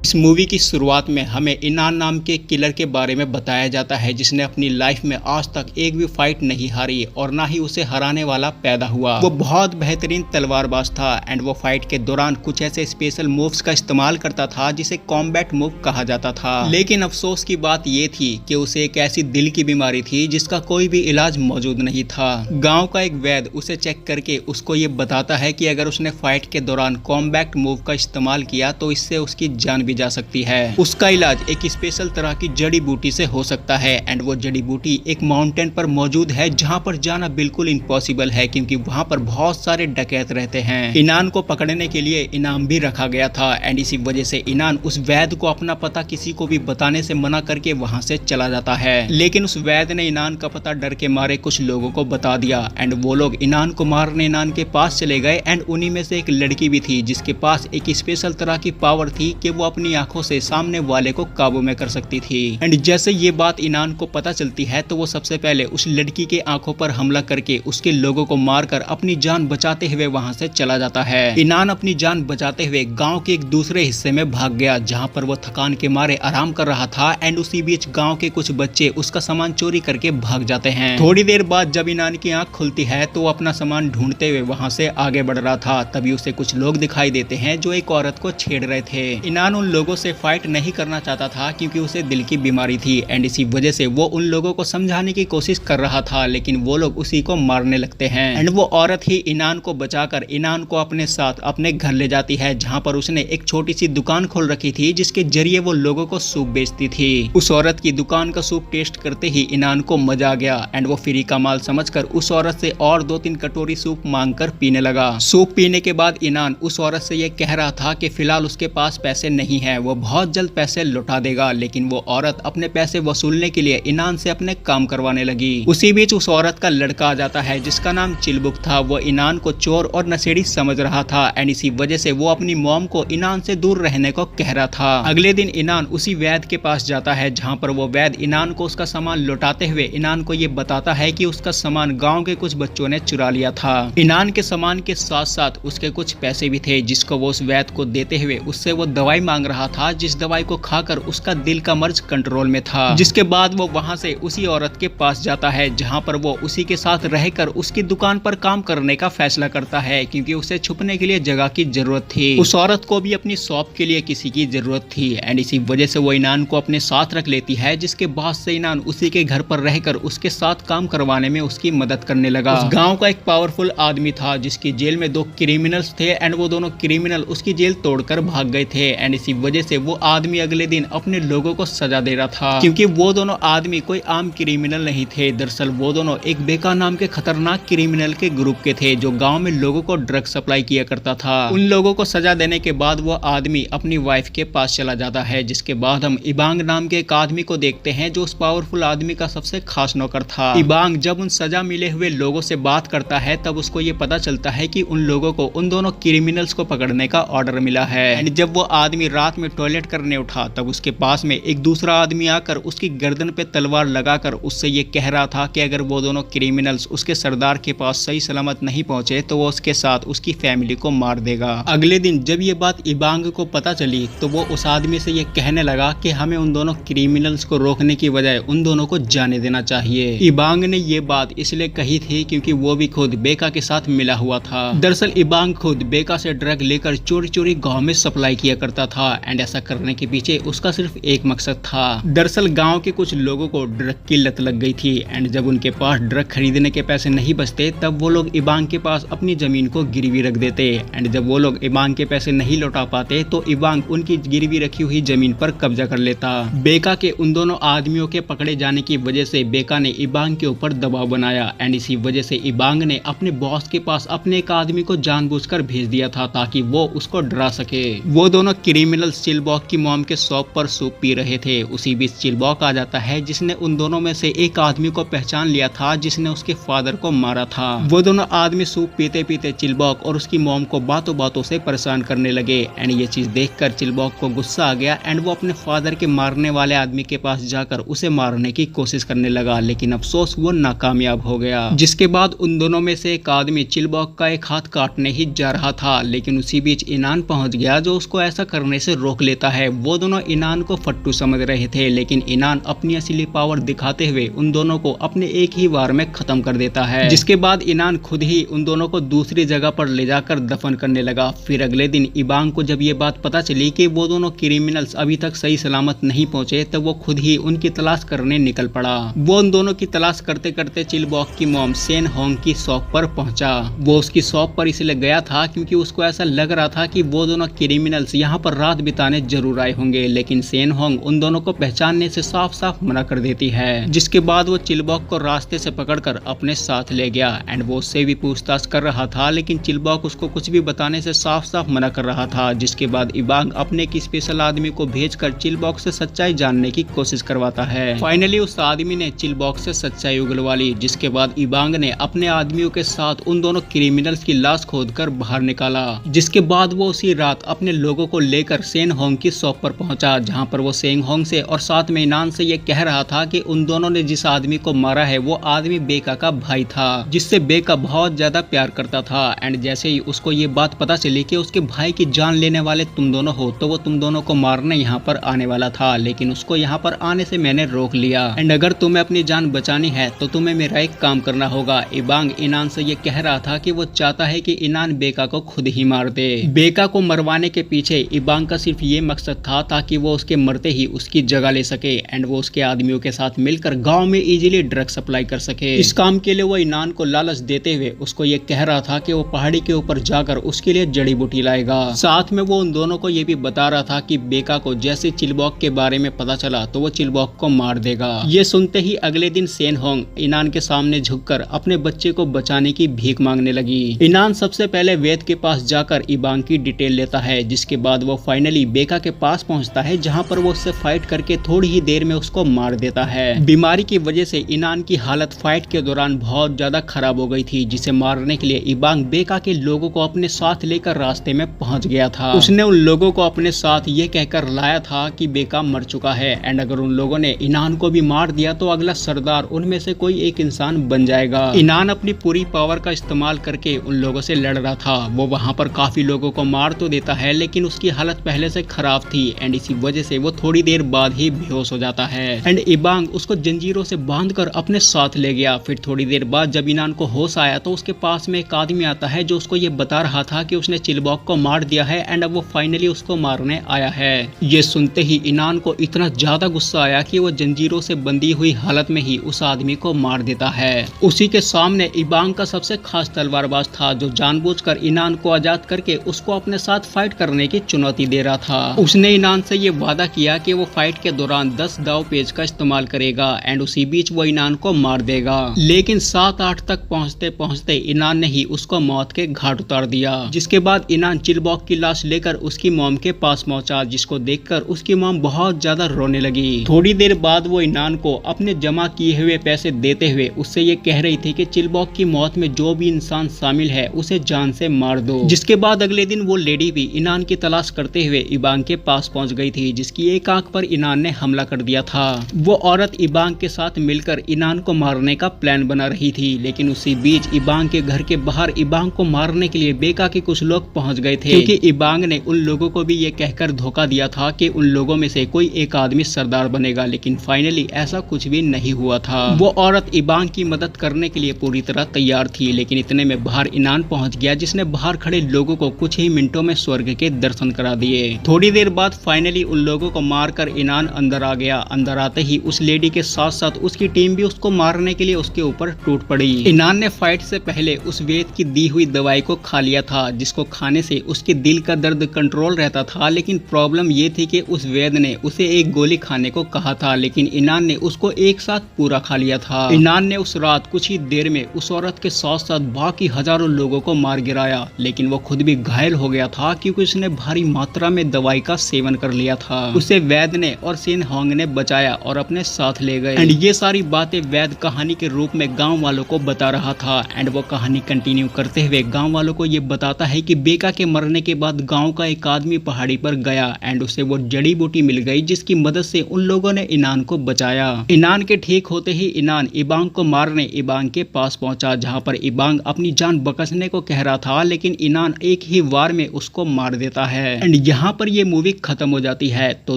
इस मूवी की शुरुआत में हमें इनान नाम के किलर के बारे में बताया जाता है जिसने अपनी लाइफ में आज तक एक भी फाइट नहीं हारी और ना ही उसे हराने वाला पैदा हुआ। वो बहुत बेहतरीन तलवारबाज था एंड वो फाइट के दौरान कुछ ऐसे स्पेशल मूव्स का इस्तेमाल करता था जिसे कॉम्बैट मूव कहा जाता था। लेकिन अफसोस की बात ये थी कि उसे एक ऐसी दिल की बीमारी थी जिसका कोई भी इलाज मौजूद नहीं था। गाँव का एक वैद्य उसे चेक करके उसको ये बताता है कि अगर उसने फाइट के दौरान कॉम्बैट मूव का इस्तेमाल किया तो इससे उसकी जान जा सकती है। उसका इलाज एक स्पेशल तरह की जड़ी बूटी से हो सकता है एंड वो जड़ी बूटी एक माउंटेन पर मौजूद है जहां पर जाना बिल्कुल इम्पॉसिबल है क्योंकि वहां पर बहुत सारे डकैत रहते हैं। इनान को पकड़ने के लिए इनाम भी रखा गया था एंड इसी वजह से इनान उस वैद्य को अपना पता किसी को भी बताने से मना करके वहां से चला जाता है। लेकिन उस वैद्य ने इनान का पता डर के मारे कुछ लोगों को बता दिया एंड वो लोग इनान को मारने इनान के पास चले गए एंड उन्हीं में से एक लड़की भी थी जिसके पास एक स्पेशल तरह की पावर थी कि वो अपनी आंखों से सामने वाले को काबू में कर सकती थी। एंड जैसे ये बात इनान को पता चलती है तो वो सबसे पहले उस लड़की के आंखों पर हमला करके उसके लोगों को मारकर अपनी जान बचाते हुए वहां से चला जाता है। इनान अपनी जान बचाते हुए गांव के एक दूसरे हिस्से में भाग गया जहां पर वो थकान के मारे आराम कर रहा था एंड उसी बीच गांव के कुछ बच्चे उसका सामान चोरी करके भाग जाते हैं। थोड़ी देर बाद जब इनान की आंख खुलती है तो वो अपना सामान ढूंढते हुए वहां से आगे बढ़ रहा था। तभी उसे कुछ लोग दिखाई देते हैं जो एक औरत को छेड़ रहे थे। इनान उन लोगों से फाइट नहीं करना चाहता था क्योंकि उसे दिल की बीमारी थी एंड इसी वजह से वो उन लोगों को समझाने की कोशिश कर रहा था लेकिन वो लोग उसी को मारने लगते हैं एंड वो औरत ही इनान को बचाकर इनान को अपने साथ अपने घर ले जाती है जहां पर उसने एक छोटी सी दुकान खोल रखी थी जिसके जरिए वो लोगों को सूप बेचती थी। उस औरत की दुकान का सूप टेस्ट करते ही इनान को मजा आ गया एंड वो फ्री का माल समझकर उस औरत से और 2-3 कटोरी सूप मांग कर पीने लगा। सूप पीने के बाद इनान उस औरत से ये कह रहा था कि फिलहाल उसके पास पैसे नहीं है, वो बहुत जल्द पैसे लौटा देगा। लेकिन वो औरत अपने पैसे वसूलने के लिए इनान से अपने काम करवाने लगी। उसी बीच उस औरत का लड़का आ जाता है जिसका नाम चिलबुक था। वो इनान को चोर और नशेड़ी समझ रहा था एंड इसी वजह से वो अपनी मॉम को इनान से दूर रहने को कह रहा था। अगले दिन इनान उसी वैद्य के पास जाता है जहाँ पर वो वैद्य इनान को उसका सामान लौटाते हुए इनान को ये बताता है कि उसका सामान गाँव के कुछ बच्चों ने चुरा लिया था। इनान के सामान के साथ साथ उसके कुछ पैसे भी थे जिसको वो उस वैद्य को देते हुए उससे वो दवाई मांग रहा था जिस दवाई को खाकर उसका दिल का मर्ज कंट्रोल में था। जिसके बाद वो वहां से उसी औरत के पास जाता है जहां पर वो उसी के साथ रहकर उसकी दुकान पर काम करने का फैसला करता है क्योंकि उसे छुपने के लिए जगह की जरूरत थी। उस औरत को भी अपनी शॉप के लिए किसी की जरूरत थी एंड इसी वजह से वो इनान को अपने साथ रख लेती है जिसके बाद से इनान उसी के घर पर रहकर उसके साथ काम करवाने में उसकी मदद करने लगा। उस गाँव का एक पावरफुल आदमी था जिसकी जेल में 2 क्रिमिनल्स थे एंड वो दोनों क्रिमिनल उसकी जेल तोड़कर भाग गए थे एंड इसी वजह से वो आदमी अगले दिन अपने लोगों को सजा दे रहा था क्योंकि वो दोनों आदमी कोई आम क्रिमिनल नहीं थे। दरअसल वो दोनों एक बेका नाम के खतरनाक क्रिमिनल के ग्रुप के थे जो गांव में लोगों को ड्रग सप्लाई किया करता था। उन लोगों को सजा देने के बाद वो आदमी अपनी वाइफ के पास चला जाता है जिसके बाद हम इबांग नाम के एक आदमी को देखते हैं जो उस पावरफुल आदमी का सबसे खास नौकर था। इबांग जब उन सजा मिले हुए लोगों से बात करता है तब उसको ये पता चलता है कि उन लोगों को उन दोनों क्रिमिनल्स को पकड़ने का ऑर्डर मिला है एंड जब वो आदमी रात में टॉयलेट करने उठा तब उसके पास में एक दूसरा आदमी आकर उसकी गर्दन पे तलवार लगाकर उससे ये कह रहा था कि अगर वो दोनों क्रिमिनल्स उसके सरदार के पास सही सलामत नहीं पहुंचे तो वो उसके साथ उसकी फैमिली को मार देगा। अगले दिन जब ये बात इबांग को पता चली तो वो उस आदमी से ये कहने लगा कि हमें उन दोनों क्रिमिनल्स को रोकने की बजाय उन दोनों को जाने देना चाहिए। इबांग ने ये बात इसलिए कही थी क्योंकि वो भी खुद बेका के साथ मिला हुआ था। दरअसल इबांग खुद बेका से ड्रग लेकर चोरी चोरी गाँव में सप्लाई किया करता था एंड ऐसा करने के पीछे उसका सिर्फ एक मकसद था। दरअसल गांव के कुछ लोगों को ड्रग की लत लग गई थी एंड जब उनके पास ड्रग खरीदने के पैसे नहीं बचते तब वो लोग इबांग के पास अपनी जमीन को गिरवी रख देते एंड जब वो लोग इबांग के पैसे नहीं लौटा पाते तो इबांग उनकी गिरवी रखी हुई जमीन पर कब्जा कर लेता। बेका के उन दोनों आदमियों के पकड़े जाने की वजह से बेका ने इबांग के ऊपर दबाव बनाया एंड इसी वजह से इबांग ने अपने बॉस के पास अपने एक आदमी को जानबूझकर भेज दिया था ताकि वो उसको डरा सके। वो दोनों क्रिमिनल चिलबॉक की मॉम के शॉप पर सूप पी रहे थे। उसी बीच चिलबॉक आ जाता है जिसने उन दोनों में से एक आदमी को पहचान लिया था जिसने उसके फादर को मारा था। वो दोनों आदमी सूप पीते पीते चिलबॉक और उसकी मॉम को बातों बातों से परेशान करने लगे एंड ये चीज देखकर चिलबॉक को गुस्सा आ गया एंड वो अपने फादर के मारने वाले आदमी के पास जाकर उसे मारने की कोशिश करने लगा लेकिन अफसोस वो नाकामयाब हो गया। जिसके बाद उन दोनों में से एक आदमी चिलबॉक का एक हाथ काटने ही जा रहा था लेकिन उसी बीच इनान पहुंच गया जो उसको ऐसा करने से उसे रोक लेता है। वो दोनों इनान को फट्टू समझ रहे थे, लेकिन इनान अपनी असली पावर दिखाते हुए उन दोनों को अपने एक ही वार में खत्म कर देता है, जिसके बाद इनान खुद ही उन दोनों को दूसरी जगह पर ले जाकर दफन करने लगा। फिर अगले दिन इबांग को जब ये बात पता चली कि वो दोनों क्रिमिनल्स अभी तक सही सलामत नहीं पहुंचे, तब वो खुद ही उनकी तलाश करने निकल पड़ा। वो उन दोनों की तलाश करते करते चिलबॉक की मॉम सेन होंग की शॉप पर पहुंचा। वो उसकी शॉप पर इसलिए गया था क्योंकि उसको ऐसा लग रहा था कि वो दोनों क्रिमिनल्स यहाँ पर रात बिताने जरूर आए होंगे, लेकिन सेन होंग उन दोनों को पहचानने से साफ साफ मना कर देती है। जिसके बाद वो चिलबॉक को रास्ते से पकड़कर अपने साथ ले गया एंड वो उससे भी पूछताछ कर रहा था, लेकिन चिलबॉक उसको कुछ भी बताने से साफ साफ मना कर रहा था। जिसके बाद इबांग अपने एक स्पेशल आदमी को भेजकर चिलबॉक से सच्चाई जानने की कोशिश करवाता है। फाइनली उस आदमी ने चिलबॉक से सच्चाई उगलवा ली। जिसके बाद इबांग ने अपने आदमियों के साथ उन दोनों क्रिमिनल्स की लाश खोदकर बाहर निकाला। जिसके बाद वो उसी रात अपने लोगों को लेकर सेन होंग की शॉप पर पहुंचा, जहां पर वो सेन होंग से और साथ में इनान से ये कह रहा था कि उन दोनों ने जिस आदमी को मारा है वो आदमी बेका का भाई था, जिससे बेका बहुत ज्यादा प्यार करता था। एंड जैसे ही उसको ये बात पता चली कि उसके भाई की जान लेने वाले तुम दोनों हो, तो वो तुम दोनों को मारने यहाँ पर आने वाला था, लेकिन उसको यहाँ पर आने से मैंने रोक लिया। एंड अगर तुम्हें अपनी जान बचानी है तो तुम्हें मेरा एक काम करना होगा। इबांग इनान से ये कह रहा था कि वो चाहता है कि इनान बेका को खुद ही मार दे। बेका को मरवाने के पीछे इबांग का सिर्फ ये मकसद था ताकि वो उसके मरते ही उसकी जगह ले सके एंड वो उसके आदमियों के साथ मिलकर गांव में इजीली ड्रग सप्लाई कर सके। इस काम के लिए वो इनान को लालच देते हुए उसको ये कह रहा था कि वो पहाड़ी के ऊपर जाकर उसके लिए जड़ी बूटी लाएगा। साथ में वो उन दोनों को ये भी बता रहा था कि बेका को जैसे चिलबॉक के बारे में पता चला तो वो चिलबॉक को मार देगा। ये सुनते ही अगले दिन सेन होंग इनान के सामने झुककर अपने बच्चे को बचाने की भीख मांगने लगी। इनान सबसे पहले वेद के पास जाकर इबांग की डिटेल लेता है, जिसके बाद वो फाइनली बेका के पास पहुंचता है, जहां पर वो उससे फाइट करके थोड़ी ही देर में उसको मार देता है। बीमारी की वजह से इनान की हालत फाइट के दौरान बहुत ज्यादा खराब हो गई थी, जिसे मारने के लिए इबांग बेका के लोगों को अपने साथ लेकर रास्ते में पहुंच गया था। उसने उन लोगों को अपने साथ ये कहकर लाया था कि बेका मर चुका है एंड अगर उन लोगों ने इनान को भी मार दिया तो अगला सरदार उनमें से कोई एक इंसान बन जाएगा। इनान अपनी पूरी पावर का इस्तेमाल करके उन लोगों से लड़ रहा था। वो वहां पर काफी लोगों को मार तो देता है, लेकिन उसकी हालत पहले से खराब थी एंड इसी वजह से वो थोड़ी देर बाद ही बेहोश हो जाता है। एंड इबांग उसको जंजीरों से बांधकर अपने साथ ले गया। फिर थोड़ी देर बाद जब इनान को होश आया तो उसके पास में एक आदमी आता है जो उसको ये बता रहा था कि उसने चिलबॉक को मार दिया है एंड अब वो फाइनली उसको मारने आया है। ये सुनते ही इनान को इतना ज्यादा गुस्सा आया कि वो जंजीरों से बंधी हुई हालत में ही उस आदमी को मार देता है। उसी के सामने इबांग का सबसे खास तलवारबाज था, जो जानबूझकर इनान को आजाद करके उसको अपने साथ फाइट करने की चुनौती दे रहा था। उसने इनान से ये वादा किया कि वो फाइट के दौरान 10 दाव पेज का इस्तेमाल करेगा एंड उसी बीच वो इनान को मार देगा। लेकिन 7-8 तक पहुंचते पहुंचते इनान ने ही उसको मौत के घाट उतार दिया। जिसके बाद इनान चिलबॉक की लाश लेकर उसकी मॉम के पास पहुंचा, जिसको देखकर उसकी मॉम बहुत ज्यादा रोने लगी। थोड़ी देर बाद वो इनान को अपने जमा किए हुए पैसे देते हुए उससे ये कह रही थी कि चिलबॉक की मौत में जो भी इंसान शामिल है उसे जान से मार दो। जिसके बाद अगले दिन वो लेडी भी इनान की तलाश करते हुए इबांग के पास पहुंच गई थी, जिसकी एक आंख पर इनान ने हमला कर दिया था। वो औरत इबांग के साथ मिलकर इनान को मारने का प्लान बना रही थी, लेकिन उसी बीच इबांग के घर के बाहर इबांग को मारने के लिए बेका के कुछ लोग पहुंच गए थे, क्योंकि इबांग ने उन लोगों को भी ये कहकर धोखा दिया था कि उन लोगों में से कोई एक आदमी सरदार बनेगा, लेकिन फाइनली ऐसा कुछ भी नहीं हुआ था। वो औरत इबांग की मदद करने के लिए पूरी तरह तैयार थी, लेकिन इतने में बाहर इनान पहुंच गया, जिसने बाहर खड़े लोगों को कुछ ही मिनटों में स्वर्ग के दर्शन करा दिए। थोड़ी देर बाद फाइनली उन लोगों को मारकर इनान अंदर आ गया। अंदर आते ही उस लेडी के साथ साथ उसकी टीम भी उसको मारने के लिए उसके ऊपर टूट पड़ी। इनान ने फाइट से पहले उस वेद की दी हुई दवाई को खा लिया था, जिसको खाने से उसके दिल का दर्द कंट्रोल रहता था, लेकिन प्रॉब्लम ये थी कि उस वेद ने उसे एक गोली खाने को कहा था, लेकिन इनान ने उसको एक साथ पूरा खा लिया था। इनान ने उस रात कुछ ही देर में उस औरत के साथ साथ बाकी हजारों लोगों को मार गिराया, लेकिन वो खुद भी घायल हो गया था क्योंकि उसने भारी मात्रा में दवाई का सेवन कर लिया था। उसे वैद ने और सेन होंग ने बचाया और अपने साथ ले गए। एंड ये सारी बातें वैद कहानी के रूप में गांव वालों को बता रहा था। एंड वो कहानी कंटिन्यू करते हुए गांव वालों को ये बताता है कि बेका के मरने के बाद गांव का एक आदमी पहाड़ी पर गया एंड उसे वो जड़ी बूटी मिल गई, जिसकी मदद से उन लोगों ने इनान को बचाया। इनान के ठीक होते ही इनान इबांग को मारने इबांग के पास पहुंचा, जहां पर इबांग अपनी जान बकसने को कह रहा था, लेकिन इनान एक ही वार में उसको मार देता है। एंड यहाँ पर ये मूवी खत्म हो जाती है। तो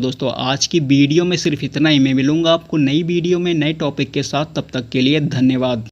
दोस्तों आज की वीडियो में सिर्फ इतना ही। मैं मिलूंगा आपको नई वीडियो में नए टॉपिक के साथ। तब तक के लिए धन्यवाद।